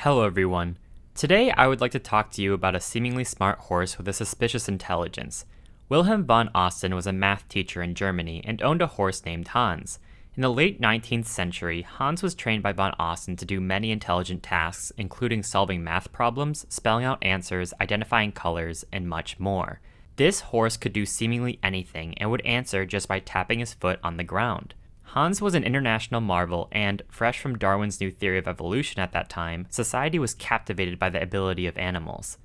Hello everyone. Today I would like to talk to you about a seemingly smart horse with a suspicious intelligence. Wilhelm von Osten was a math teacher in Germany and owned a horse named Hans. In the late 19th century, Hans was trained by von Osten to do many intelligent tasks, including solving math problems, spelling out answers, identifying colors, and much more. This horse could do seemingly anything and would answer just by tapping his foot on the ground. Hans was an international marvel, and, fresh from Darwin's new theory of evolution at that time, society was captivated by the ability of animals.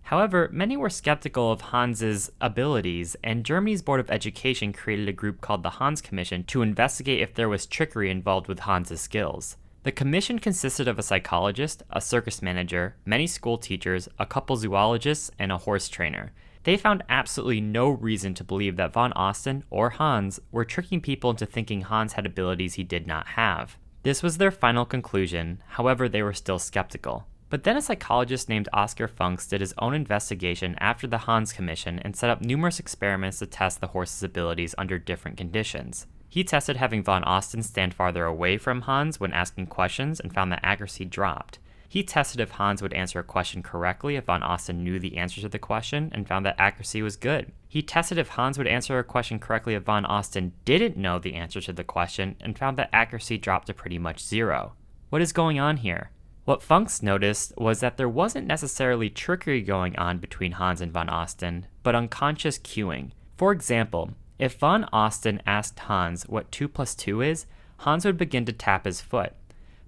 However, many were skeptical of Hans's abilities, and Germany's Board of Education created a group called the Hans Commission to investigate if there was trickery involved with Hans's skills. The commission consisted of a psychologist, a circus manager, many school teachers, a couple zoologists, and a horse trainer. They found absolutely no reason to believe that von Osten, or Hans, were tricking people into thinking Hans had abilities he did not have. This was their final conclusion, however they were still skeptical. But then a psychologist named Oskar Pfungst did his own investigation after the Hans Commission and set up numerous experiments to test the horse's abilities under different conditions. He tested having von Osten stand farther away from Hans when asking questions and found that accuracy dropped. He tested if Hans would answer a question correctly if von Osten knew the answer to the question and found that accuracy was good. He tested if Hans would answer a question correctly if von Osten didn't know the answer to the question and found that accuracy dropped to pretty much zero. What is going on here? What Pfungst noticed was that there wasn't necessarily trickery going on between Hans and von Osten, but unconscious cueing. For example, if von Osten asked Hans what 2 plus 2 is, Hans would begin to tap his foot.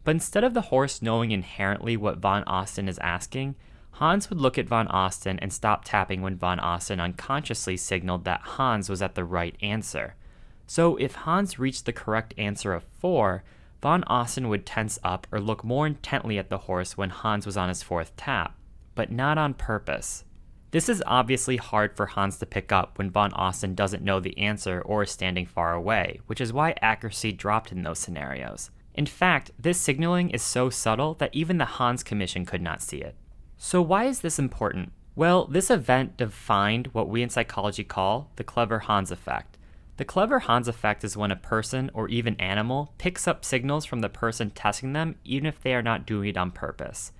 But instead of the horse knowing inherently what von Osten is asking, Hans would look at von Osten and stop tapping when von Osten unconsciously signaled that Hans was at the right answer. So if Hans reached the correct answer of 4, von Osten would tense up or look more intently at the horse when Hans was on his 4th tap, but not on purpose. This is obviously hard for Hans to pick up when von Osten doesn't know the answer or is standing far away, which is why accuracy dropped in those scenarios. In fact, this signaling is so subtle that even the Hans Commission could not see it. So why is this important? Well, this event defined what we in psychology call the clever Hans effect. The clever Hans effect is when a person, or even animal, picks up signals from the person testing them even if they are not doing it on purpose.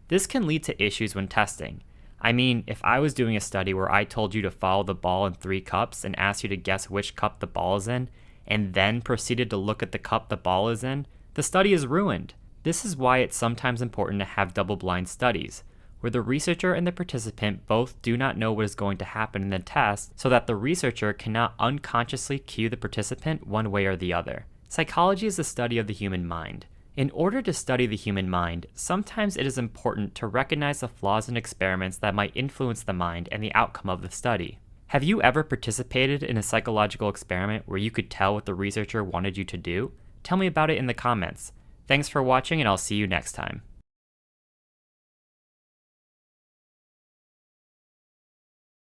This can lead to issues when testing. I mean, if I was doing a study where I told you to follow the ball in 3 cups and asked you to guess which cup the ball is in, and then proceeded to look at the cup the ball is in, the study is ruined. This is why it's sometimes important to have double-blind studies, where the researcher and the participant both do not know what is going to happen in the test, so that the researcher cannot unconsciously cue the participant one way or the other. Psychology is the study of the human mind. In order to study the human mind, sometimes it is important to recognize the flaws in experiments that might influence the mind and the outcome of the study. Have you ever participated in a psychological experiment where you could tell what the researcher wanted you to do? Tell me about it in the comments. Thanks for watching, and I'll see you next time.